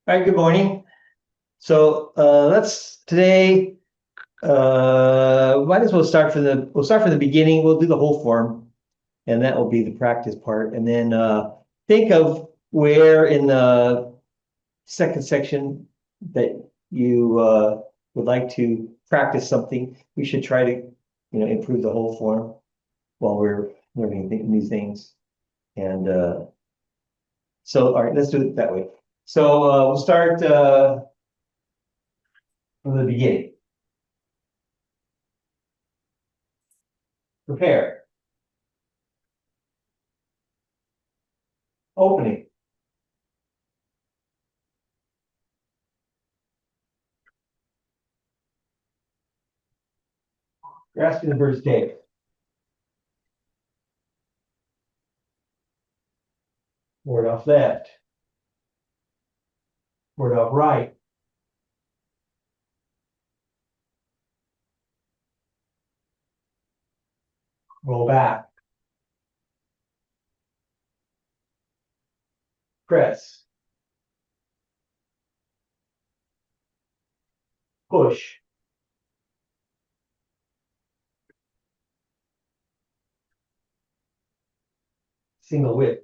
All right, good morning. So let's today might as well start from the beginning. We'll do the whole form, and that will be the practice part. And then think of where in the second section that you would like to practice something. We should try to, improve the whole form while we're learning new things. And all right, let's do it that way. So we'll start from the beginning. Prepare. Opening. Grasping the bird's tail. Ward off left. Ward off right. Roll back. Press. Push. Single whip.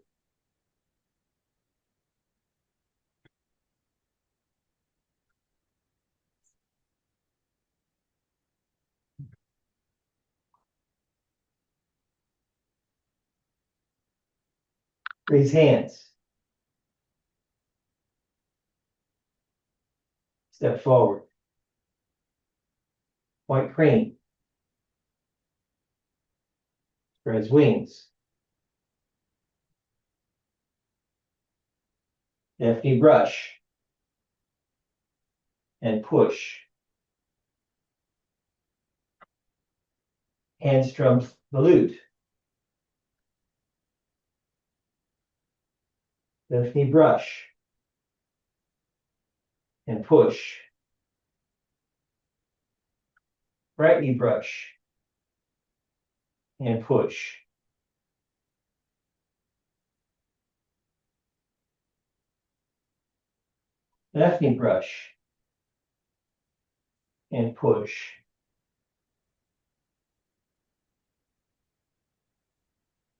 Raise hands. Step forward. White crane. Spreads wings. Left knee brush. And push. Hand strums the lute. Left knee brush. And push. Right knee brush. And push. Left knee brush. And push.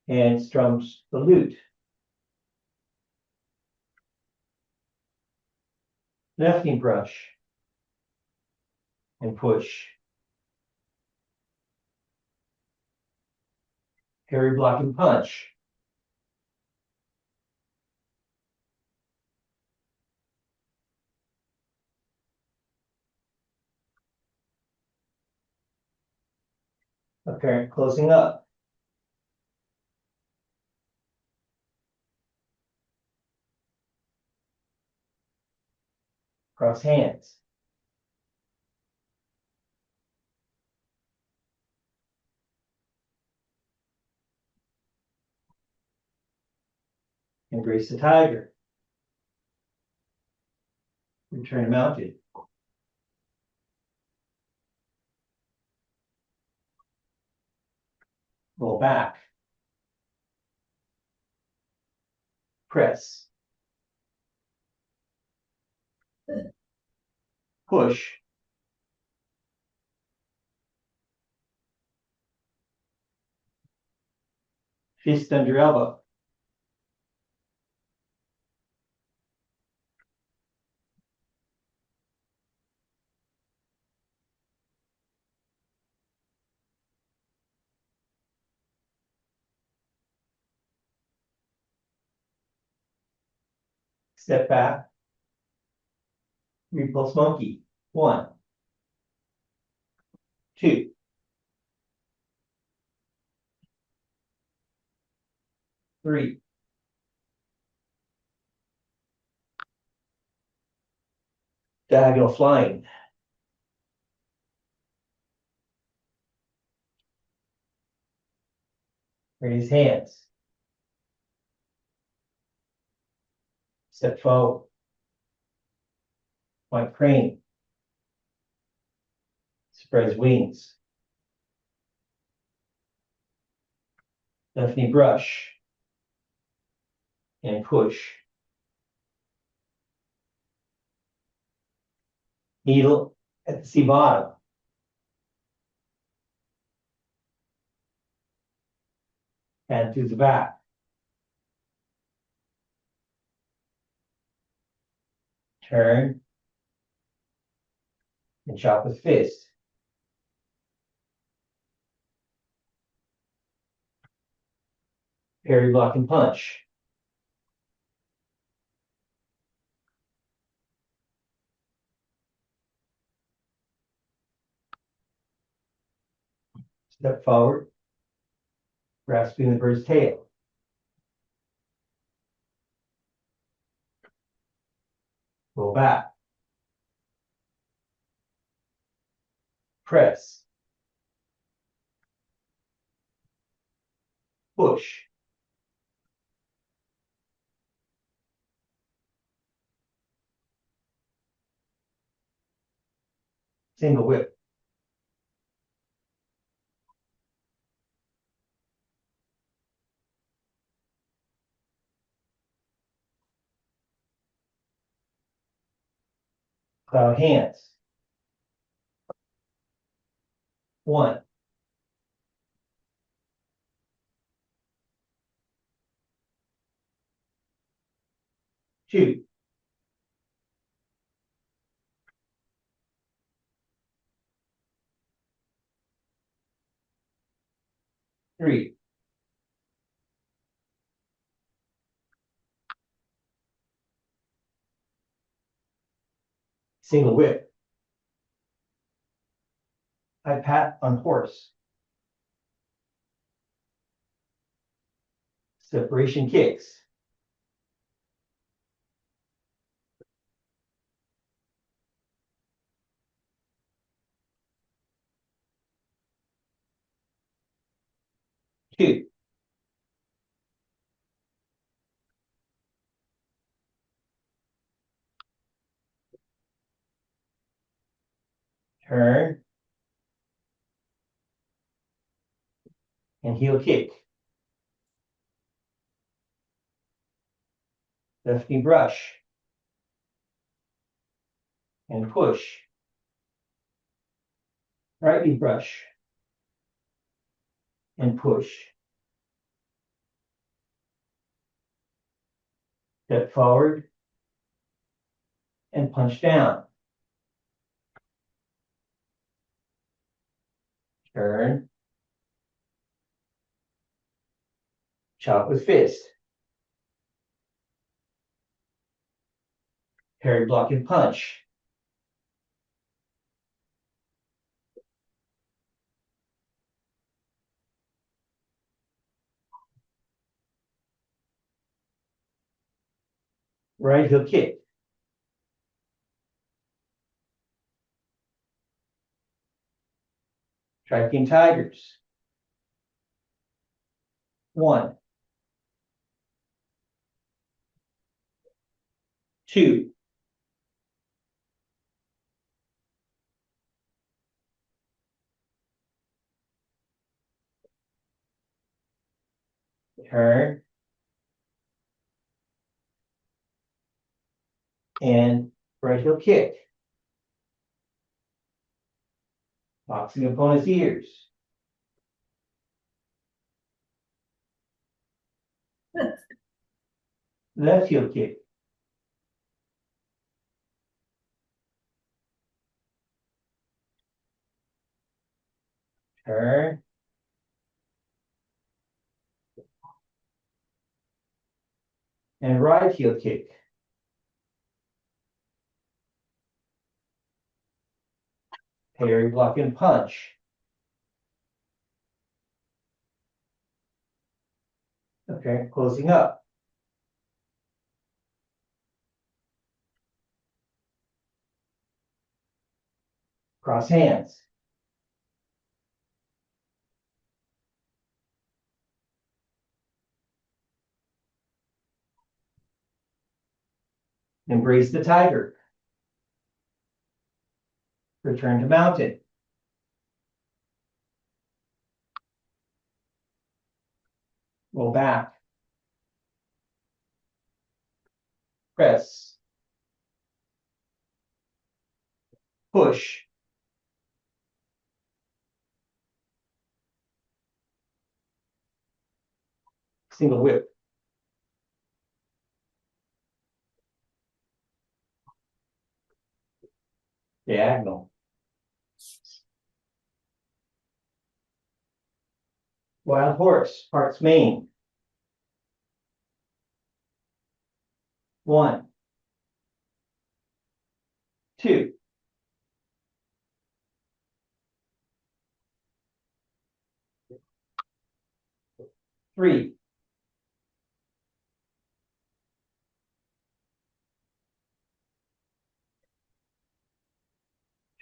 Hand strums the lute. Left knee brush. And push. Parry blocking punch. Apparent closing up. Cross hands. Embrace the tiger. Return mounted. Roll back. Press. Push. Fist under elbow. Step back. Repulse monkey. 1, 2. Three. Diagonal flying. Raise hands. Step forward. White crane. Spreads wings. Left knee brush. And push. Needle at the C bottom. And to the back. Turn. And chop with fist. Parry, block, and punch. Step forward, grasping the bird's tail. Roll back. Press. Push. Single whip. Cloud hands. 1, 2, 3, 'Single whip. I pat on horse. Separation kicks. Two. Turn. And heel kick. Left knee brush. And push. Right knee brush. And push. Step forward. And punch down. Turn. Chop with fist. Parry, block, and punch. Right heel kick. Striking tigers. 1, 2, 'Turn. And right heel kick. Boxing opponent's ears. Left heel kick. Turn. And right heel kick. Parry, block, and punch. Okay, closing up. Cross hands. Embrace the tiger. Return to mountain. Roll back. Press. push, single whip, diagonal, wild horse, parts main. 1, 2, 3,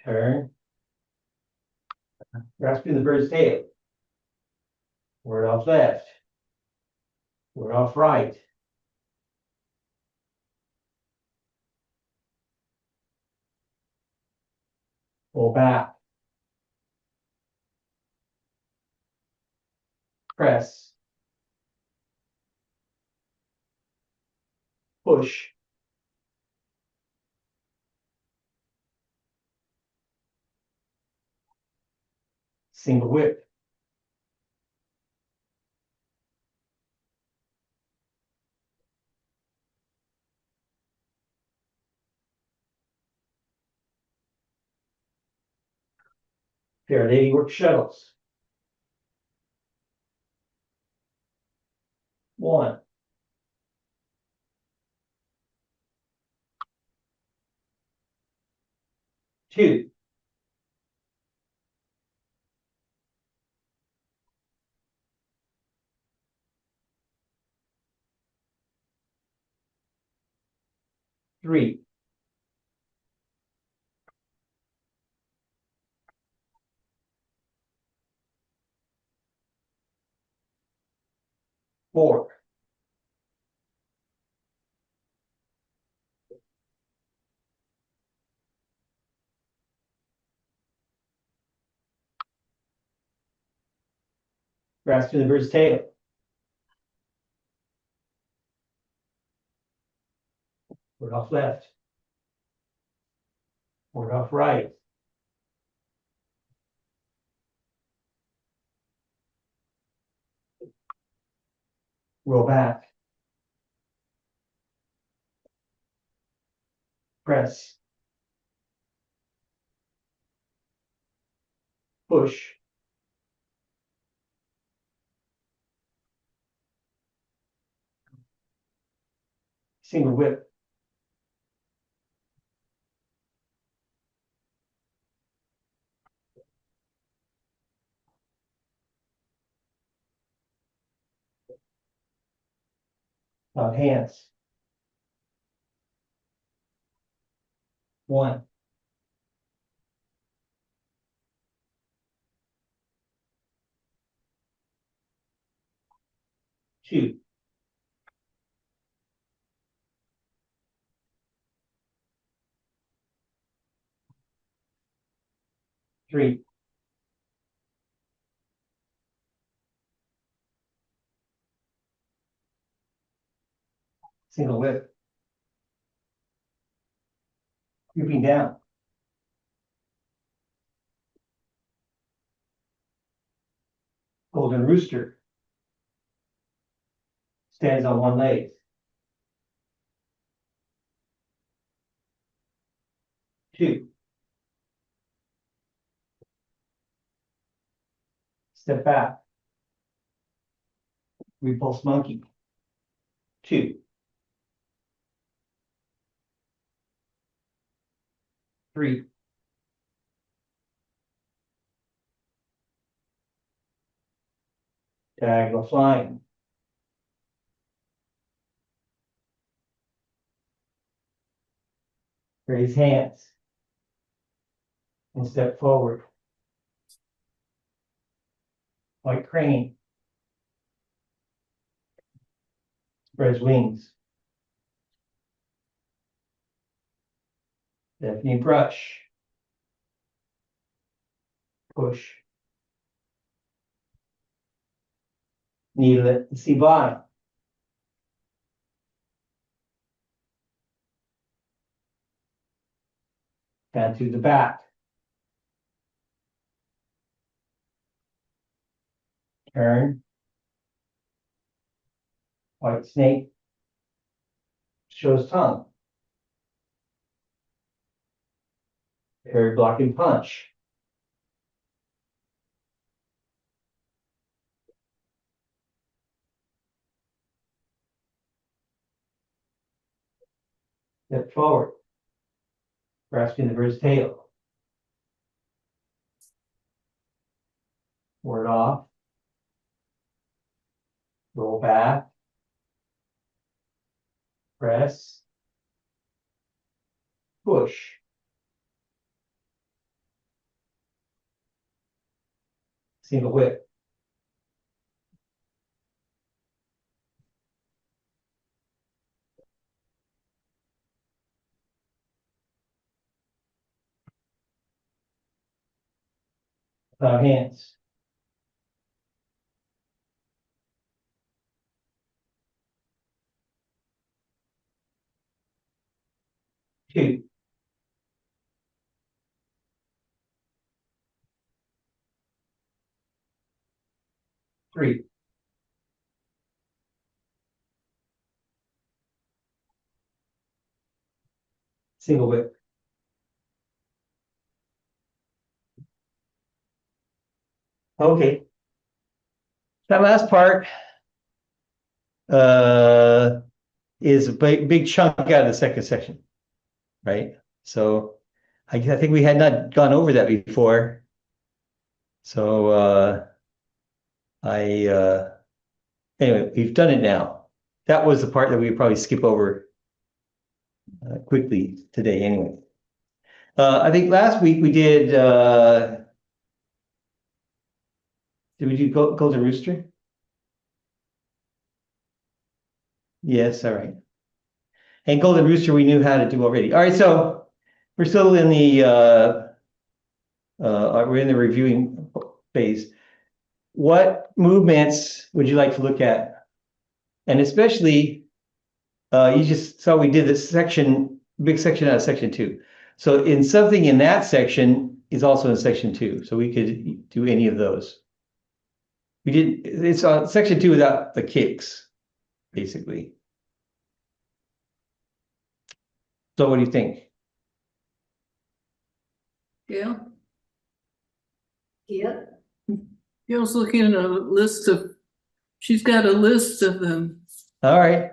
turn, grasping the bird's tail, word off left, word off right, pull back, press, push, single whip, fair lady work shuttles. 1, 2, 3, 4, grasping the bird's tail, word off left, word off right, roll back, press, push, single whip, on hands. 1, 2, 3, single whip, creeping down, golden rooster, stands on one leg, 2, step back, repulse monkey, 2, 3, diagonal flying, raise hands, and step forward, white crane, spreads wings, deafening brush, push, needle it and see bottom, and to the back. Turn. White snake shows tongue. Parry, block, and punch. Step forward, grasping the bird's tail. Ward off. Roll back. Press. Push. Single whip. Without hands. Two. Three. Single whip. Okay. That last part is a big chunk out of the second section, right? So I think we had not gone over that before. So anyway, we've done it now. That was the part that we would probably skip over quickly today anyway. I think last week we did we do Golden Rooster? Yes, all right. And Golden Rooster we knew how to do already. All right, so we're still in the reviewing phase. What movements would you like to look at? And especially, you just saw we did this section, big section out of section 2. So in something in that section is also in section 2. So we could do any of those. We did, it's on section 2 without the kicks, basically. So what do you think? Yeah. Yeah. Gail's looking at a list of, she's got a list of them. All right.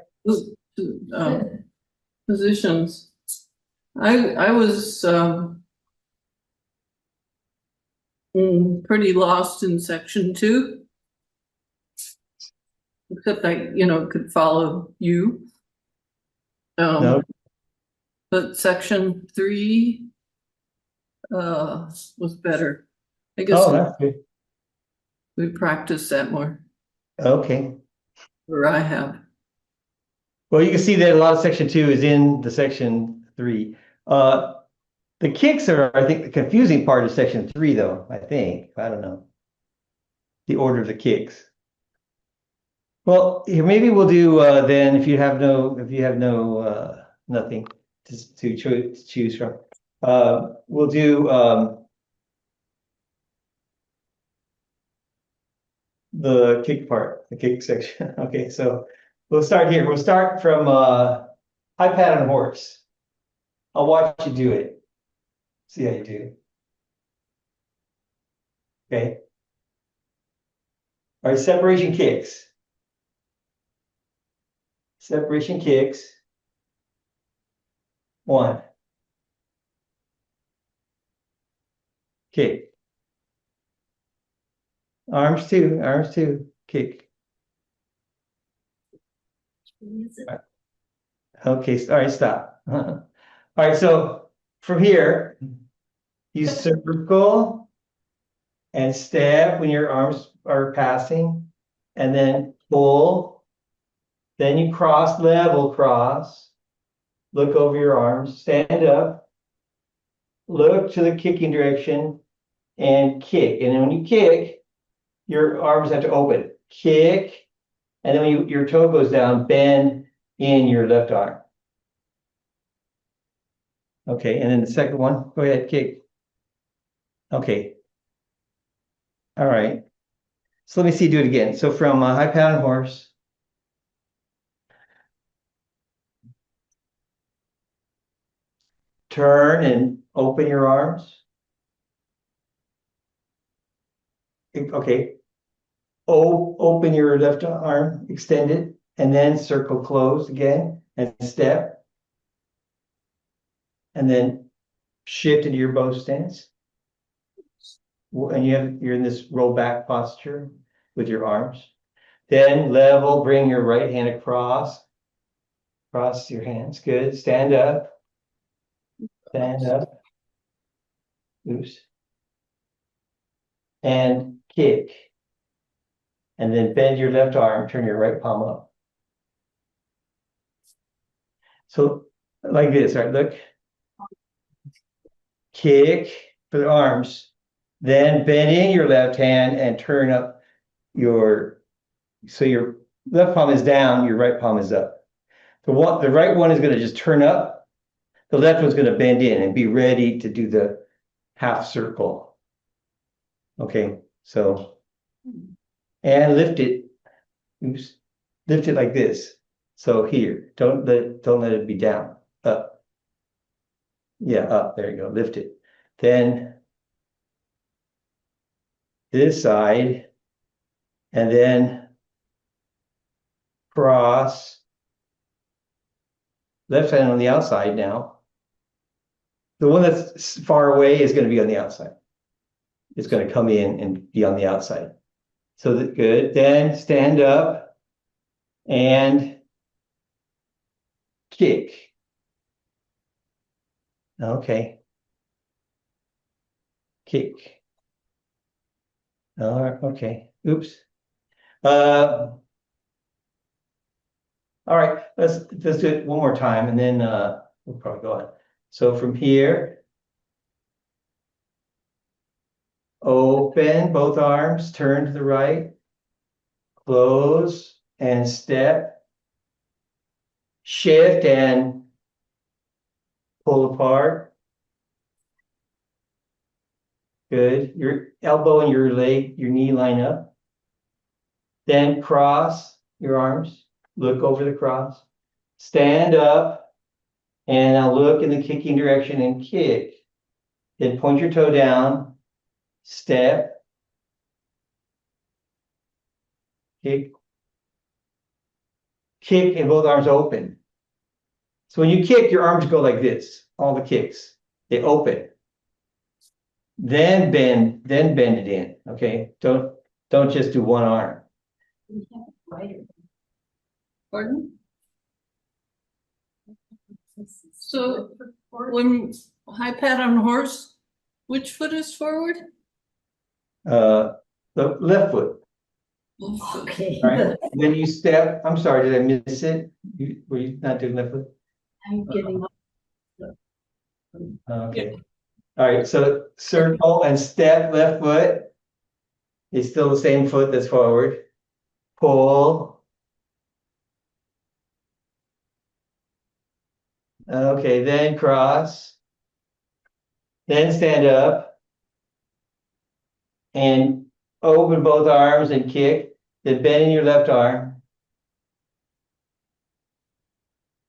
Positions. I was pretty lost in section 2. Except I, could follow you. No. But section 3 was better. I guess that's good. we practice that more. Okay. Or I have. Well, you can see that a lot of section 2 is in the section 3. The kicks are, I think, the confusing part of section 3, though, I think. I don't know. The order of the kicks. Well, here, maybe we'll do then if you have nothing to choose from. We'll do the kick part, the kick section. Okay, so we'll start here. We'll start from iPad on horse. I'll watch you do it. See how you do. Okay. All right, separation kicks. Separation kicks. 1. Kick. Arms 2, kick. Okay, all right, stop. All right, so from here, you circle and step when your arms are passing, and then pull. Then you cross, level cross. Look over your arms, stand up, look to the kicking direction, and kick. And then when you kick, your arms have to open. Kick, and then when your toe goes down, bend in your left arm. Okay, and then the second one, go ahead, kick. Okay. All right. So let me see, do it again. So from high pattern horse, turn and open your arms. Okay. Open your left arm, extend it, and then circle close again and step, and then shift into your bow stance. And you're in this roll back posture with your arms. Then level, bring your right hand across your hands. Good. Stand up. Stand up. Oops. And kick. And then bend your left arm, turn your right palm up. So like this, right? Look. Kick for the arms. Then bend in your left hand and turn up so your left palm is down, your right palm is up. The right one is going to just turn up. The left one's going to bend in and be ready to do the half circle. Okay, so, and lift it. Oops. Lift it like this. So here, don't let it be down. Up. Yeah, up. There you go. Lift it. Then this side, and then cross. Left hand on the outside now. The one that's far away is going to be on the outside. It's going to come in and be on the outside. So that good. Then stand up and kick. Okay. Kick. All right. Okay. Oops. All right. Let's do it one more time, and then we'll probably go on. So from here, open both arms, turn to the right, close and step, shift and pull apart. Good. Your elbow and your leg, your knee line up. Then cross your arms, look over the cross, stand up, and now look in the kicking direction and kick. Then point your toe down, step, kick, kick, and both arms open. So when you kick, your arms go like this, all the kicks, they open. Then bend it in. Okay. Don't just do one arm. Pardon? So when high pat on horse, which foot is forward? The left foot. Okay. Right. Then you step. I'm sorry, did I miss it? Were you not doing left foot? I'm getting up. Okay. All right. So circle and step left foot. It's still the same foot that's forward. Pull. Okay. Then cross. Then stand up and open both arms and kick. Then bend in your left arm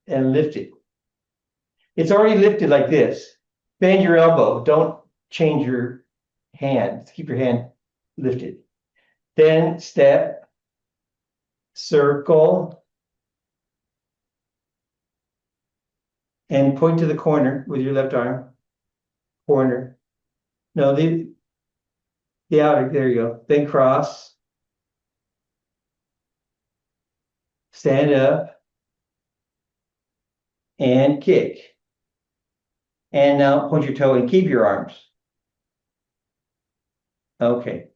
and lift it. It's already lifted like this. Bend your elbow. Don't change your hand. Keep your hand lifted. Then step, circle, and point to the corner with your left arm. Corner. No, the outer. There you go. Then cross. Stand up and kick. And now point your toe and keep your arms. Okay.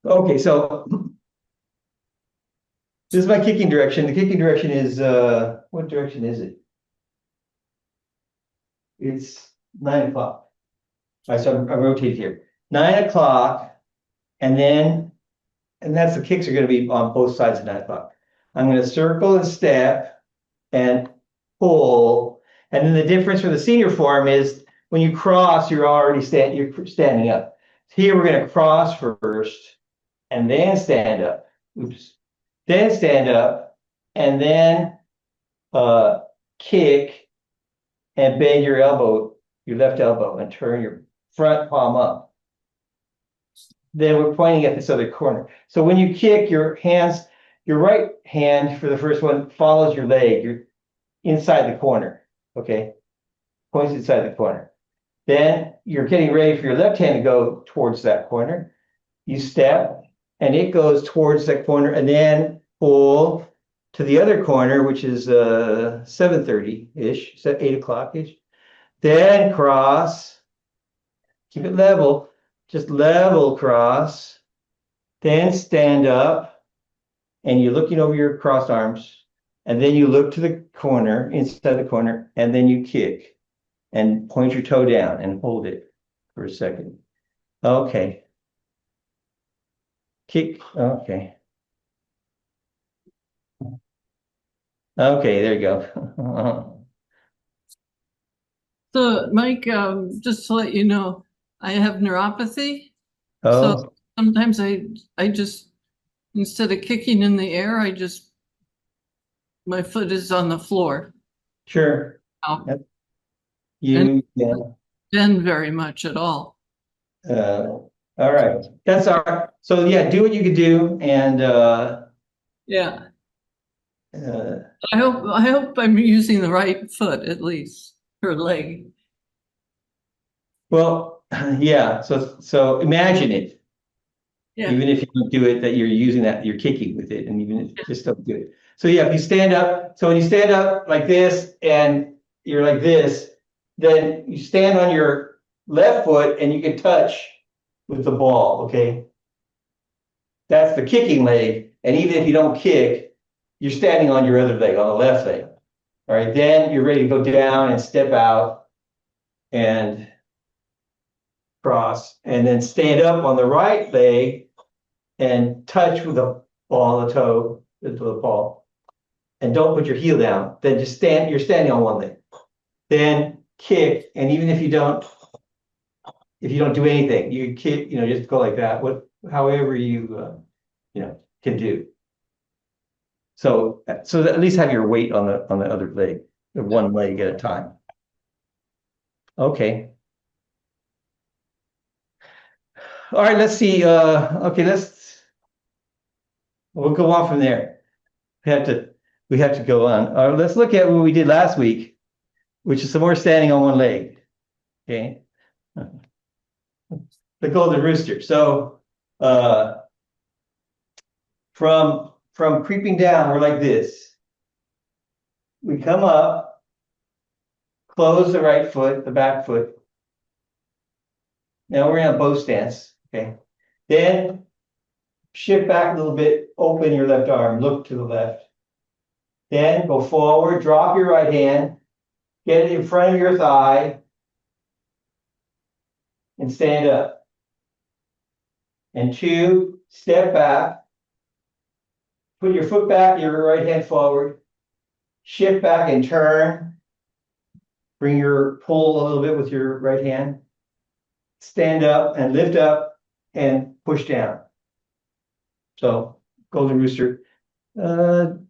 Okay, so this is my kicking direction. The kicking direction is what direction is it? It's 9 o'clock. All right, so I rotate here. 9 o'clock, and that's the kicks are going to be on both sides of 9 o'clock. I'm going to circle and step and pull, And then the difference for the senior form is when you cross, you're standing up. Here we're going to cross first and then stand up. Oops. Then stand up and then kick and bend your elbow, your left elbow, and turn your front palm up. Then we're pointing at this other corner. So when you kick, your right hand for the first one follows your leg. You're inside the corner. Okay. Points inside the corner. Then you're getting ready for your left hand to go towards that corner. You step and it goes towards that corner and then pull to the other corner, which is 7:30-ish, 8 o'clock-ish. Then cross, keep it level, just level cross. Then stand up and you're looking over your crossed arms. And then you look to the corner, inside the corner, and then you kick and point your toe down and hold it for a second. Okay. Kick. Okay. Okay, there you go. So, Mike, just to let you know, I have neuropathy. So Oh, sometimes I just, instead of kicking in the air, my foot is on the floor. sure. Now, Yep. and Yeah. bend very much at all. All right. That's all right. So yeah, do what you can do and Yeah. uh I hope I'm using the right foot at least, or leg. well, yeah. So imagine it. Yeah. Even if you don't do it, that you're using that, you're kicking with it, and even if just don't do it. So yeah, if you stand up, so when you stand up like this and you're like this, then you stand on your left foot and you can touch with the ball, okay? That's the kicking leg. And even if you don't kick, you're standing on your other leg, on the left leg. All right, then you're ready to go down and step out and cross, and then stand up on the right leg and touch with the ball on the toe, the ball, and don't put your heel down. Then just stand, you're standing on one leg. Then kick, and even if you don't do anything, you kick, just go like that, however you can do. So at least have your weight on the other leg, the one leg at a time. Okay. All right, let's see. Okay, we'll go on from there. We have to go on. Let's look at what we did last week, which is some more standing on one leg. Okay. The golden rooster. So from creeping down, we're like this. We come up, close the right foot, the back foot. Now we're in a bow stance. Okay. Then shift back a little bit, open your left arm, look to the left. Then go forward, drop your right hand, get it in front of your thigh, and stand up. And 2, step back, put your foot back, your right hand forward, shift back and turn, bring your pull a little bit with your right hand, stand up and lift up and push down. So golden rooster.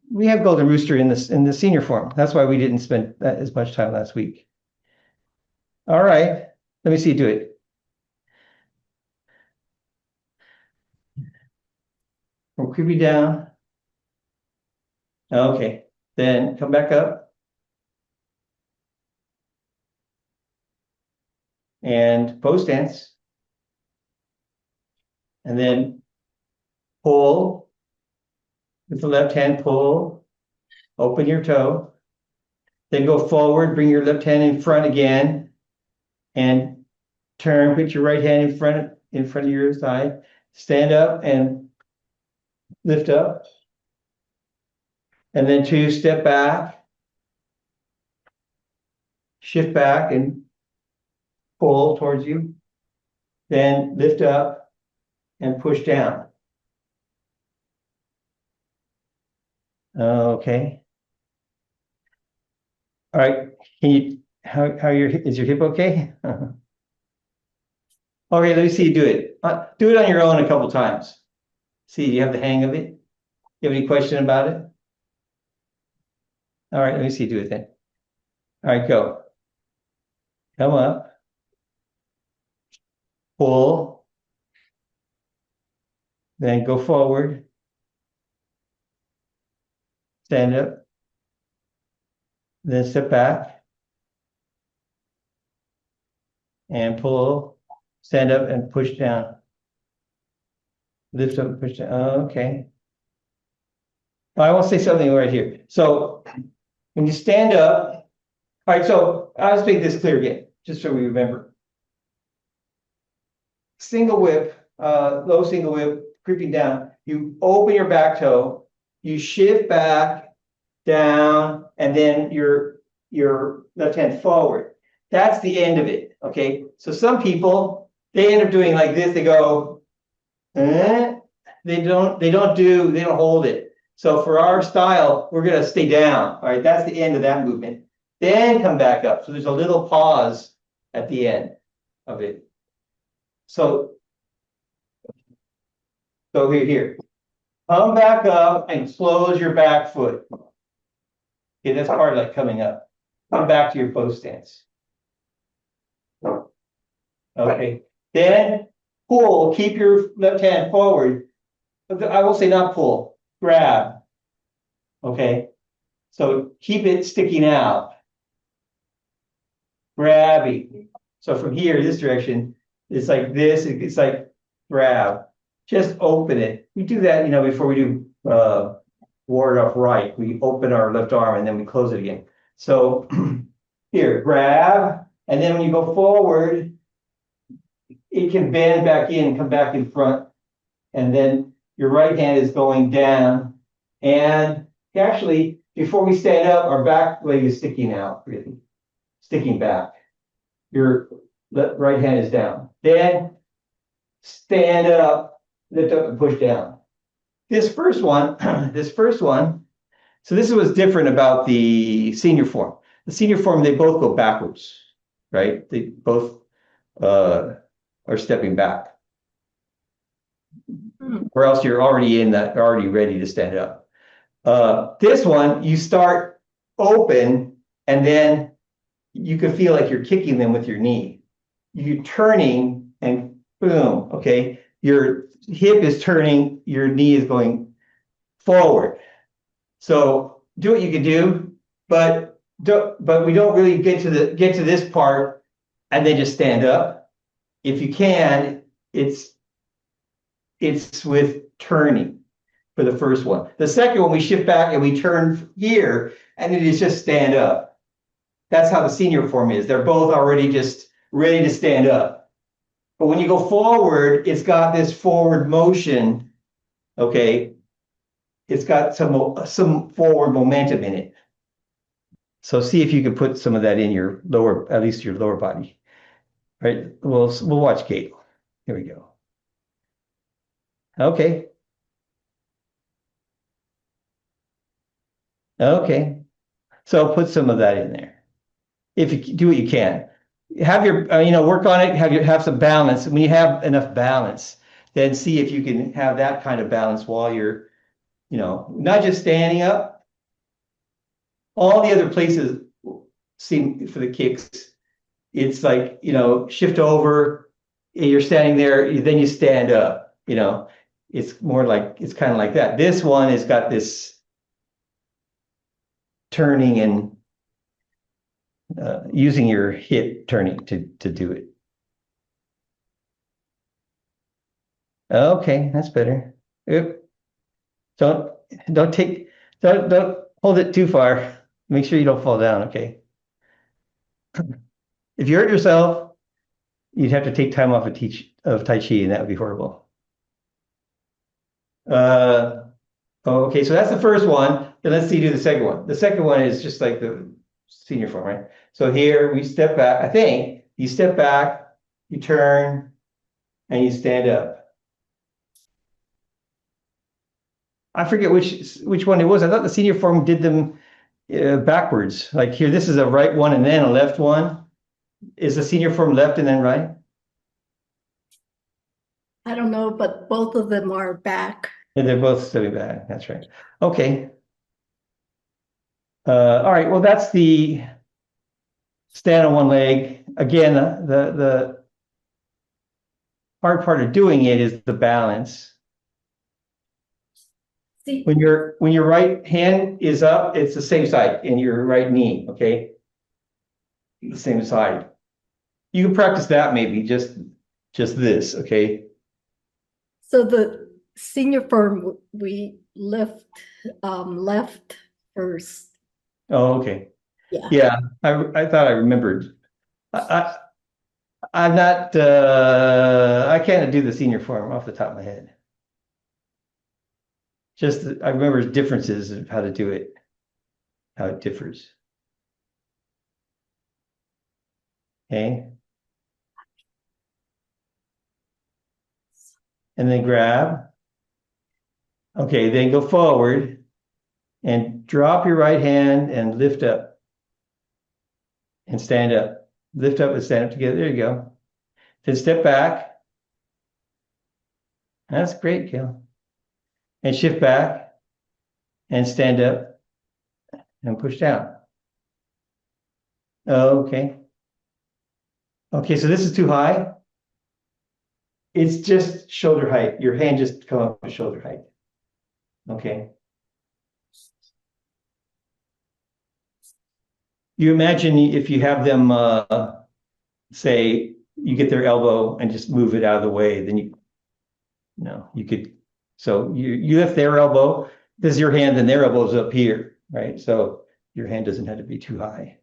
We have golden rooster in the senior form. That's why we didn't spend as much time last week. All right, let me see you do it. We'll creep you down. Okay, then come back up. And bow stance. And then pull with the left hand, pull, open your toe. Then go forward, bring your left hand in front again, and turn, put your right hand in front of your thigh. Stand up and lift up. And then 2, step back, shift back and pull towards you. Then lift up and push down. Okay. All right. Can you, is your hip okay? Okay, let me see you do it. Do it on your own a couple times. See, you have the hang of it? You have any question about it? All right, let me see you do it then. All right, go. Come up, pull, then go forward, stand up, then step back and pull, stand up and push down. Lift up, push down. Oh, okay. I want to say something right here. So when you stand up, all right, so I'll just make this clear again, just so we remember. Single whip, low single whip, creeping down. You open your back toe, you shift back, down, and then your left hand forward. That's the end of it. Okay. So some people they end up doing like this. They go, they don't hold it. So for our style, we're gonna stay down. All right, that's the end of that movement. Then come back up. So there's a little pause at the end of it. So here. Come back up and close your back foot. Okay, that's part of like coming up. Come back to your post stance. Okay. Then pull, keep your left hand forward. I will say not pull, grab. Okay. So keep it sticking out. Grabbing. So from here, this direction, it's like this, it's like grab. Just open it. We do that, before we do ward off right. We open our left arm and then we close it again. So here, grab, and then when you go forward, it can bend back in, come back in front, and then your right hand is going down. And actually, before we stand up, our back leg is sticking out, really, sticking back. Your right hand is down. Then stand up, lift up and push down. This first one, so this is what's different about the senior form. The senior form, they both go backwards, right? They both are stepping back. Or else you're already ready to stand up. This one, you start open and then you can feel like you're kicking them with your knee. You're turning and boom, okay? Your hip is turning, your knee is going forward. So do what you can do, but we don't really get to this part and then just stand up. If you can, it's with turning for the first one. The second one, we shift back and we turn here, and it is just stand up. That's how the senior form is. They're both already just ready to stand up. But when you go forward, it's got this forward motion, okay? It's got some forward momentum in it. So see if you can put some of that in your lower, at least your lower body. All right, we'll watch Kate. Here we go. Okay. Okay. So put some of that in there. If you do what you can. Have your, work on it, have some balance. When you have enough balance, then see if you can have that kind of balance while you're, not just standing up. All the other places seem for the kicks, it's like, shift over, you're standing there, then you stand up, it's more like, it's kind of like that. This one has got this turning and using your hip turning to do it. Okay, that's better. Oop. Don't hold it too far. Make sure you don't fall down, okay? If you hurt yourself, you'd have to take time off of Tai Chi, and that would be horrible. Okay, so that's the first one. Then let's see, do the second one. The second one is just like the senior form, right? So here we step back. I think you step back, you turn, and you stand up. I forget which one it was. I thought the senior form did them backwards. Like here, this is a right one and then a left one. Is the senior form left and then right? I don't know, but both of them are back. And they're both stepping back. That's right. Okay. All right. Well, that's the stand on one leg. Again, the hard part of doing it is the balance. See, When your right hand is up, it's the same side in your right knee, okay? The same side. You can practice that maybe, just this, okay? so the senior form, we left first. Oh, okay. Yeah. Yeah, I thought I remembered. I I'm not I can't do the senior form off the top of my head. Just I remember differences of how to do it, how it differs. Okay. And then grab. Okay, then go forward and drop your right hand and lift up and stand up. Lift up and stand up together. There you go. Then step back. That's great, Gil. And shift back and stand up and push down. Okay. Okay, so this is too high. It's just shoulder height. Your hand just come up to shoulder height. Okay. You imagine if you have them, say, you get their elbow and just move it out of the way, then you could, so you lift their elbow, this is your hand, and their elbow's up here, right? So your hand doesn't have to be too high.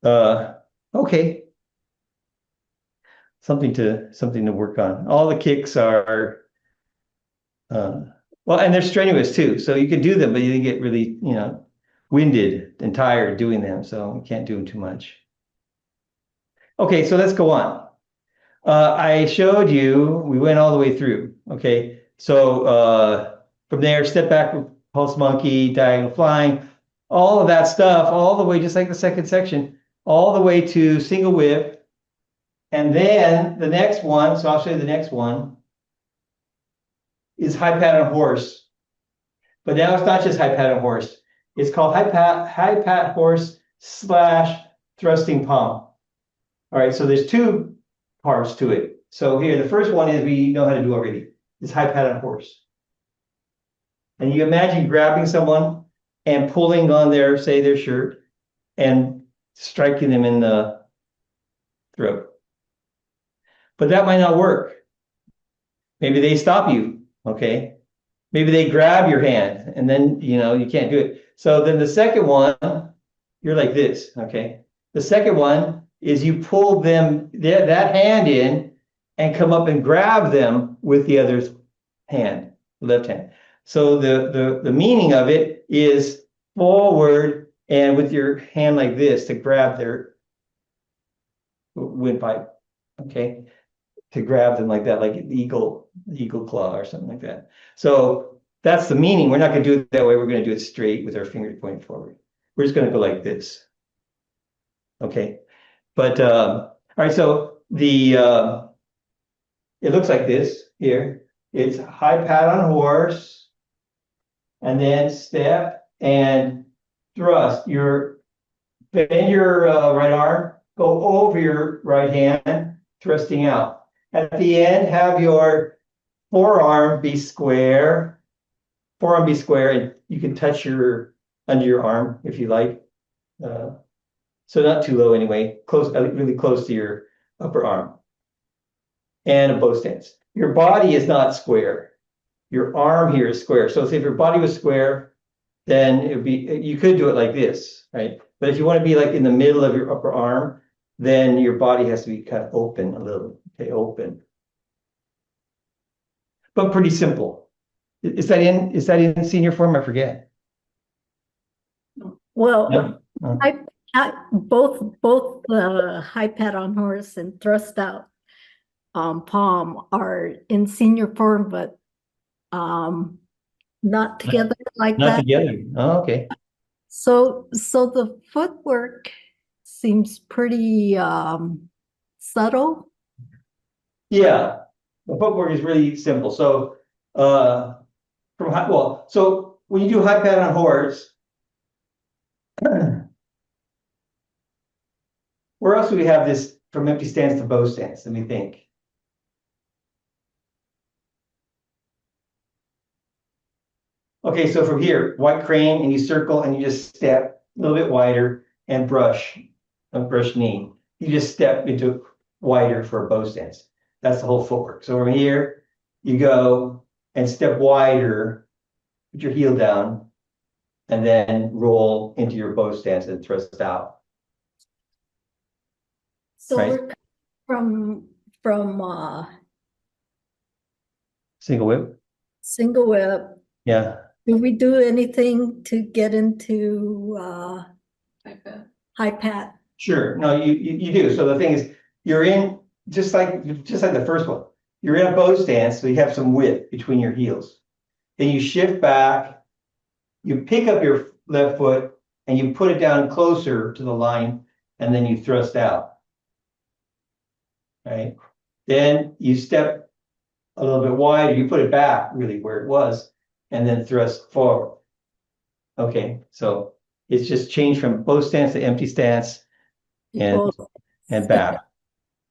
Okay. Something to work on. All the kicks are, well, and they're strenuous too. So you can do them, but you get really, winded and tired doing them. So you can't do them too much. Okay, so let's go on. I showed you, we went all the way through. Okay, so from there, step back, pulse monkey, diagonal flying, all of that stuff, all the way, just like the second section, all the way to single whip. And then the next one, so I'll show you the next one, is high pat on horse. But now it's not just high pat on horse. It's called high pat horse / thrusting palm. All right, so there's two parts to it. So here, the first one is we know how to do already. It's high pat on horse. And you imagine grabbing someone and pulling on their, say, their shirt and striking them in the throat. But that might not work. Maybe they stop you, okay? Maybe they grab your hand and then, you can't do it. So then the second one, you're like this, okay? The second one is you pull them, that hand in and come up and grab them with the other's hand, left hand. So the meaning of it is forward and with your hand like this to grab their windpipe, okay? To grab them like that, like an eagle claw or something like that. So that's the meaning. We're not going to do it that way. We're going to do it straight with our finger pointing forward. We're just going to go like this. Okay. But all right, so it looks like this here. It's high pat on horse, and then step and thrust. Bend your right arm, go over your right hand, thrusting out. At the end, have your forearm be square, and you can touch under your arm if you like. So not too low anyway, really close to your upper arm. And a bow stance. Your body is not square. Your arm here is square. So if your body was square, then you could do it like this, right? But if you want to be like in the middle of your upper arm, then your body has to be kind of open a little, okay, open. But pretty simple. Is that in senior form? I forget. Well, No? both the high pat on horse and thrust out palm are in senior form, but not together like Not that. together. Oh, okay. So the footwork seems pretty subtle. Yeah, the footwork is really simple. So, so when you do high pat on horse, where else do we have this from empty stance to bow stance? Let me think. Okay, so from here, white crane, and you circle and you just step a little bit wider and brush, a brush knee. You just step into wider for a bow stance. That's the whole footwork. So from here, you go and step wider, put your heel down, and then roll into your bow stance and thrust out. So Right. we're from Single whip. single whip. Yeah. Do we do anything to get into Like that. high pat? Sure. No, you do. So the thing is, you're in just like the first one. You're in a bow stance, so you have some width between your heels. Then you shift back, you pick up your left foot, and you put it down closer to the line, and then you thrust out. Right? Then you step a little bit wider, you put it back really where it was, and then thrust forward. Okay, so it's just changed from bow stance to empty stance and Both. back.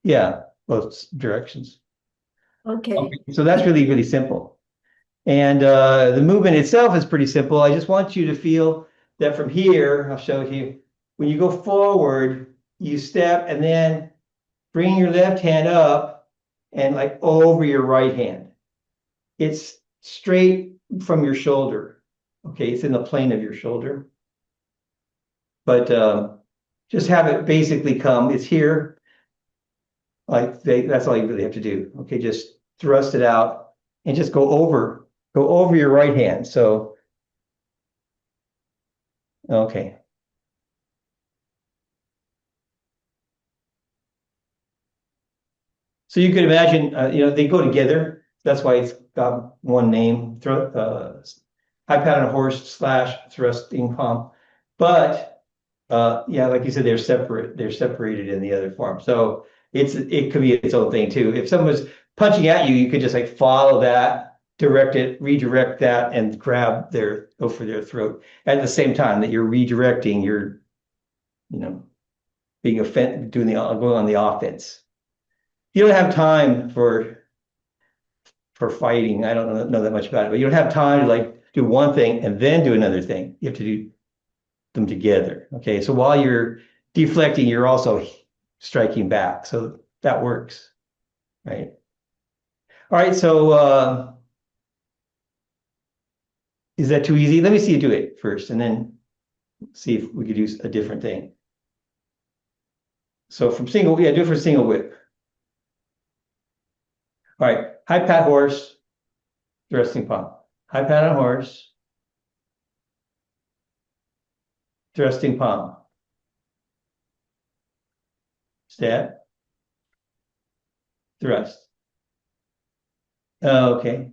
Yeah, both directions. Okay. So that's really, really simple. And the movement itself is pretty simple. I just want you to feel that from here, I'll show you, when you go forward, you step and then bring your left hand up and like over your right hand. It's straight from your shoulder. Okay, it's in the plane of your shoulder. But just have it basically come, it's here. Like that's all you really have to do. Okay, just thrust it out and just go over your right hand. So, okay. So you could imagine, they go together. That's why it's got one name, high pat on a horse / thrusting palm. But yeah, like you said, they're separate. They're separated in the other form. So it could be its own thing too. If someone's punching at you, you could just like follow that, redirect that, and go for their throat at the same time that you're redirecting. You're, being going on the offense. You don't have time for fighting. I don't know that much about it, but you don't have time to like do one thing and then do another thing. You have to do them together. Okay, so while you're deflecting, you're also striking back. So that works, right? All right, so is that too easy? Let me see you do it first and then see if we could use a different thing. So do it for single whip. All right, high pat horse, thrusting palm. High pat on horse, thrusting palm. Step, thrust. Okay.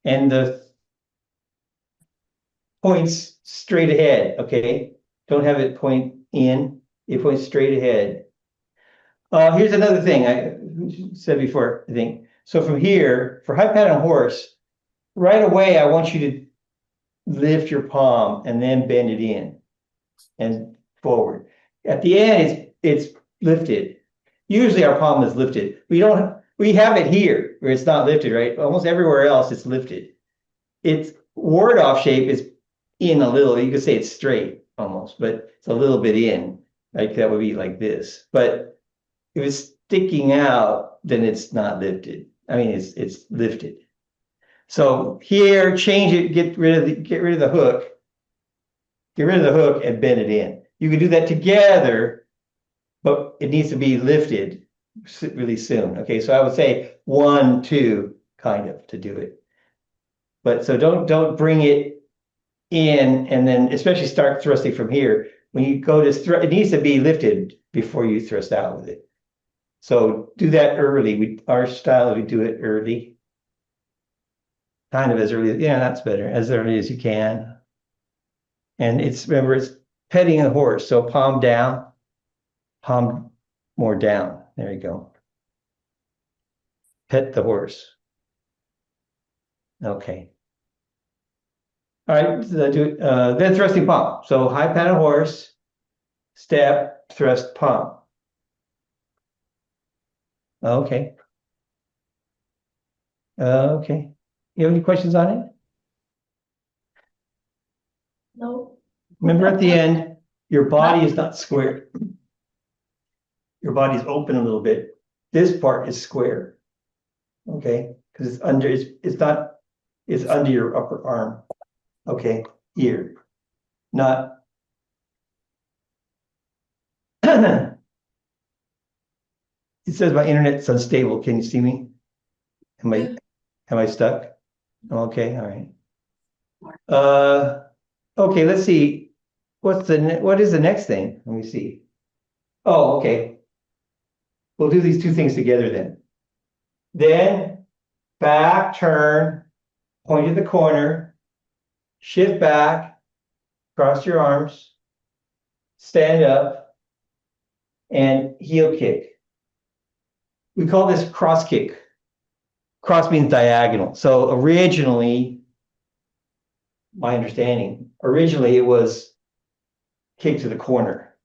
And the points straight ahead, okay? Don't have it point in, it points straight ahead. Here's another thing I said before, I think. So from here, for high pat on horse, right away, I want you to lift your palm and then bend it in and forward. At the end, it's lifted. Usually our palm is lifted. We have it here where it's not lifted, right? Almost everywhere else it's lifted. Its ward off shape is in a little, you could say it's straight almost, but it's a little bit in. Like that would be like this. But if it's sticking out, then it's not lifted. I mean, it's lifted. So here, change it, get rid of the hook. Get rid of the hook and bend it in. You can do that together, but it needs to be lifted really soon. Okay, so I would say 1, 2, kind of to do it. But so don't bring it in and then especially start thrusting from here. When you go to it needs to be lifted before you thrust out with it. So do that early. Our style, we do it early. Kind of as early, yeah, that's better, as early as you can. And remember, it's petting a horse. So palm down, palm more down. There you go. Pet the horse. Okay. All right, so then thrusting palm. So high pat a horse, step, thrust palm. Okay. Okay. You have any questions on it? No. Remember at the end, your body is not square. Your body's open a little bit. This part is square. Okay, because it's under your upper arm. Okay, here. Not it says my internet's unstable. Can you see me? Am I stuck? Okay, all right. Okay, let's see. What is the next thing? Let me see. Oh, okay. We'll do these two things together then. Then back, turn, point to the corner, shift back, cross your arms, stand up, and heel kick. We call this cross kick. Cross means diagonal. So originally, my understanding, originally it was kick to the corner.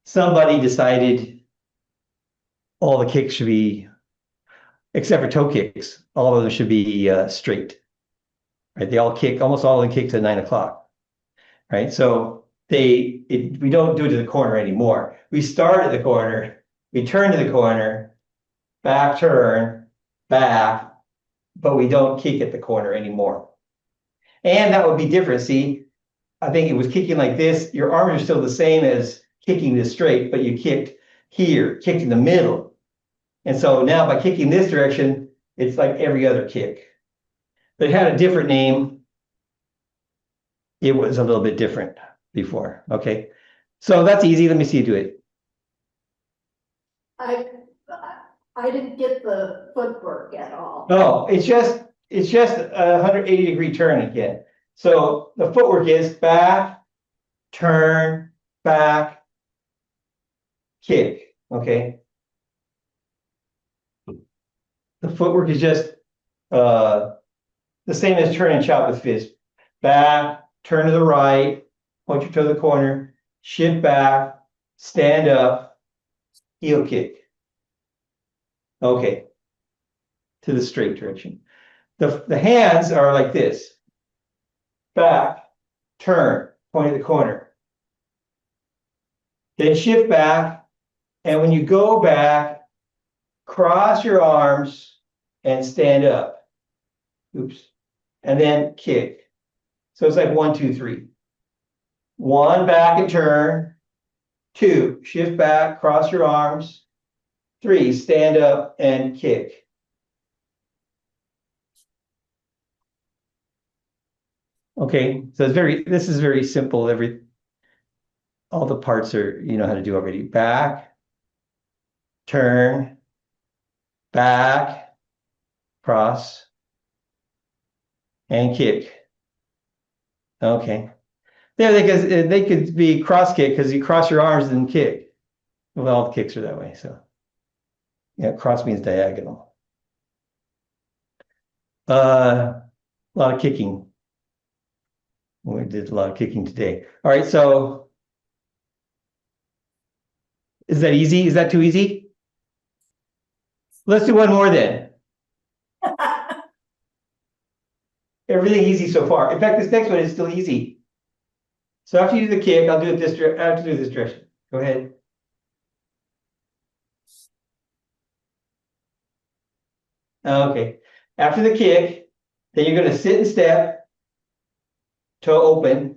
Somebody decided all the kicks should be, except for toe kicks, all of them should be straight. Right? They all kick, almost all of them kick to 9 o'clock. Right? So we don't do it to the corner anymore. We start at the corner, we turn to the corner, back turn, back, but we don't kick at the corner anymore. And that would be different. See, I think it was kicking like this. Your arms are still the same as kicking this straight, but you kicked here, kicked in the middle. And so now by kicking this direction, it's like every other kick. But it had a different name. It was a little bit different before. Okay. So that's easy. Let me see you do it. I didn't get the footwork at all. Oh, it's just a 180-degree turn again. So the footwork is back, turn, back, kick. Okay. The footwork is just the same as turn and chop with fist. Back, turn to the right, point your toe to the corner, shift back, stand up, heel kick. Okay. To the straight direction. The hands are like this. Back, turn, point to the corner. Then shift back, and when you go back, cross your arms and stand up. Oops. And then kick. So it's like 1, 2, 3. 1, back and turn. 2, shift back, cross your arms. 3, stand up and kick. Okay, so this is very simple. All the parts are, you know how to do already. Back, turn, back, cross, and kick. Okay. Yeah, they could be cross kick because you cross your arms and kick. Well, all the kicks are that way. So yeah, cross means diagonal. A lot of kicking. We did a lot of kicking today. All right, so is that easy? Is that too easy? Let's do one more then. Everything easy so far. In fact, this next one is still easy. So after you do the kick, I'll do it this direction. I have to do this direction. Go ahead. Okay. After the kick, then you're going to sit and step, toe open.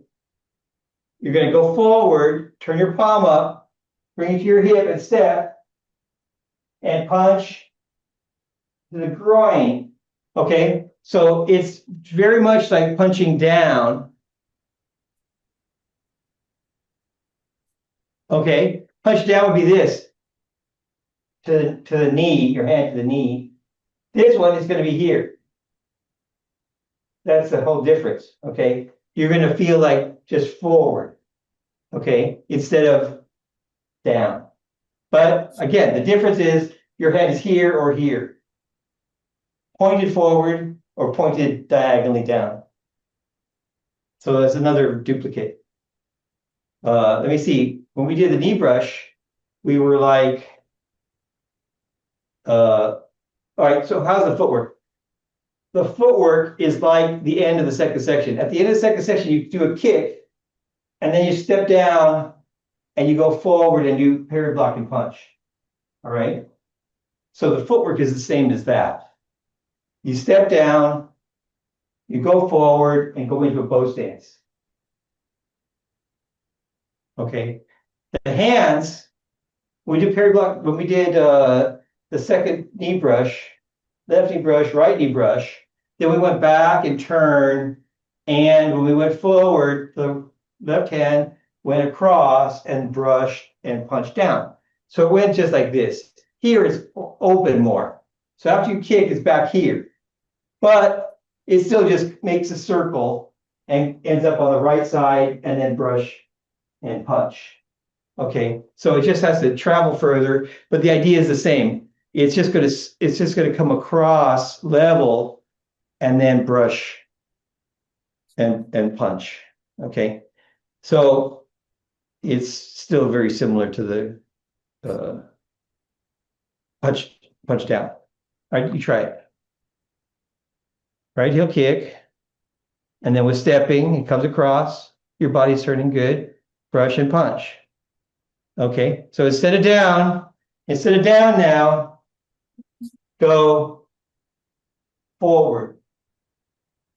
You're going to go forward, turn your palm up, bring it to your hip and step, and punch to the groin. Okay, so it's very much like punching down. Okay, punch down would be this, to the knee, your hand to the knee. This one is going to be here. That's the whole difference. Okay, you're going to feel like just forward, okay, instead of down. But again, the difference is your head is here or here, pointed forward or pointed diagonally down. So that's another duplicate. Let me see. When we did the knee brush, we were like, all right, so how's the footwork? The footwork is like the end of the second section. At the end of the second section, you do a kick, and then you step down and you go forward and do parry, block, and punch. All right. So the footwork is the same as that. You step down, you go forward and go into a bow stance. Okay. The hands, when we did parry block, when we did the second knee brush, left knee brush, right knee brush, then we went back and turned, and when we went forward, the left hand went across and brushed and punched down. So it went just like this. Here it's open more. So after you kick, it's back here. But it still just makes a circle and ends up on the right side and then brush and punch. Okay, so it just has to travel further, but the idea is the same. It's just gonna come across level and then brush and punch. Okay, so it's still very similar to the punch down. All right, you try it. Right heel kick, and then with stepping, it comes across. Your body's turning good. Brush and punch. Okay, so instead of down now, go forward.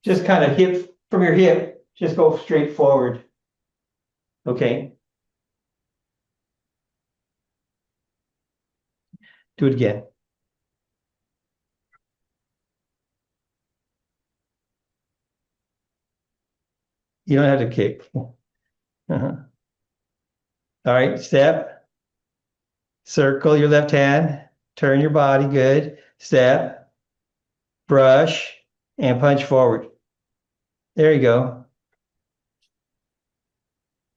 Just kind of hip from your hip, just go straight forward. Okay. Do it again. You don't have to kick. Uh-huh. All right, step, circle your left hand, turn your body, good, step, brush, and punch forward. There you go.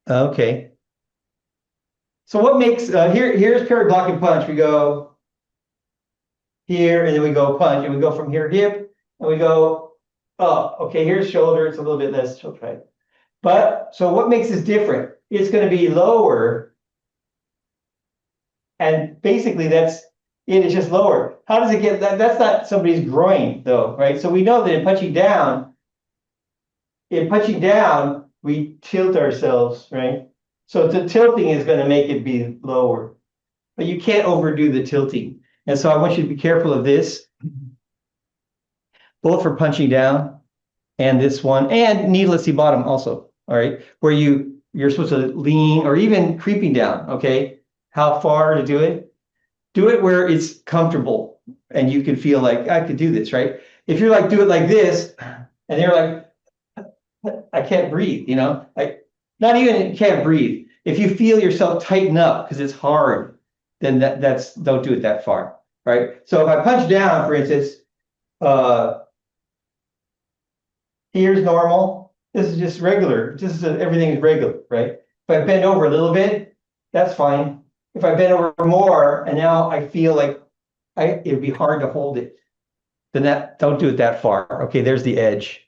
Okay. So what makes, here's parry, block, and punch. We go here, and then we go punch, and we go from here, hip, and we go up. Okay, here's shoulder, it's a little bit less shoulder, right? But, so what makes this different? It's going to be lower. And basically it's just lower. How does it get that? That's not somebody's groin though, right? So we know that in punching down, we tilt ourselves, right? So the tilting is going to make it be lower, but you can't overdo the tilting. And so I want you to be careful of this, both for punching down and this one, and needlessly bottom also. All right, where you're supposed to lean or even creeping down. Okay, how far to do it? Do it where it's comfortable and you can feel like I could do this, right? If you're like, do it like this, and you're like, I can't breathe, you know, not even can't breathe. If you feel yourself tighten up because it's hard, then that's don't do it that far, right? So if I punch down, for instance, here's normal. This is just regular. Everything is regular, right? If I bend over a little bit, that's fine. If I bend over more and now I feel like it'd be hard to hold it, then don't do it that far. Okay, there's the edge.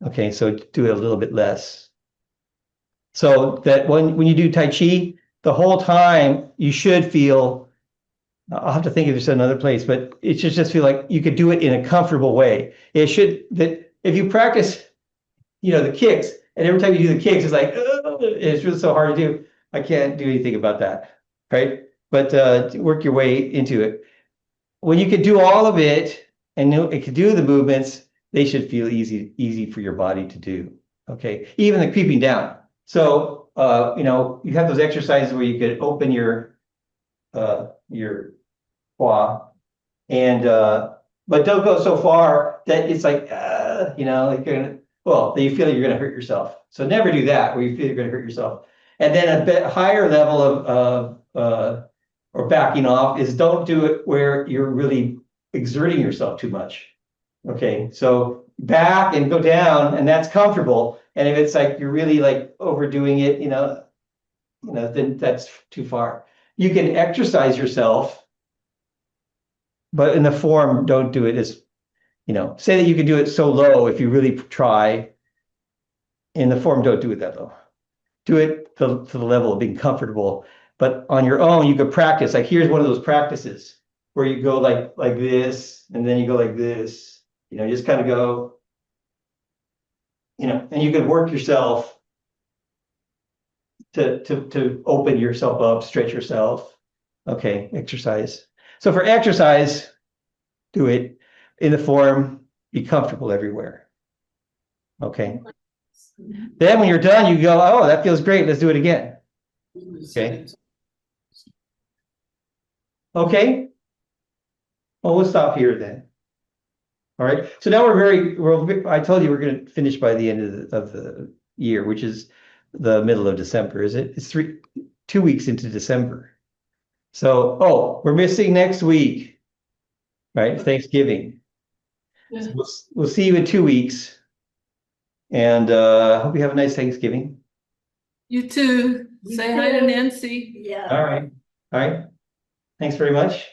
Okay, so do it a little bit less. So that when you do Tai Chi, the whole time you should feel, I'll have to think if there's another place, but it should just feel like you could do it in a comfortable way. That if you practice, the kicks, and every time you do the kicks, it's like, it's really so hard to do. I can't do anything about that, right? But work your way into it. When you can do all of it and it can do the movements, they should feel easy for your body to do. Okay, even the creeping down. So you have those exercises where you could open your quad, and but don't go so far that it's like like you're gonna. Well, you feel you're going to hurt yourself. So never do that where you feel you're going to hurt yourself. And then a bit higher level of or backing off is don't do it where you're really exerting yourself too much. Okay, so back and go down, and that's comfortable. And if it's like you're really like overdoing it, then that's too far. You can exercise yourself, but in the form, don't do it as, say that you can do it so low if you really try. In the form, don't do it that low. Do it to the level of being comfortable. But on your own, you could practice. Like here's one of those practices where you go like this, and then you go like this. Just kind of go, and you can work yourself to open yourself up, stretch yourself. Okay, exercise. So for exercise, do it in the form, be comfortable everywhere. Okay. Then when you're done, you go, oh, that feels great. Let's do it again. Okay. Okay. Well, we'll stop here then. All right. So now I told you we're going to finish by the end of the year, which is the middle of December, is it? It's 2 weeks into December. So, we're missing next week, right? Thanksgiving. Yeah. So we'll see you in 2 weeks. And hope you have a nice Thanksgiving. You too. You Say hi to too. Nancy. Yeah. All right. All right. Thanks very much.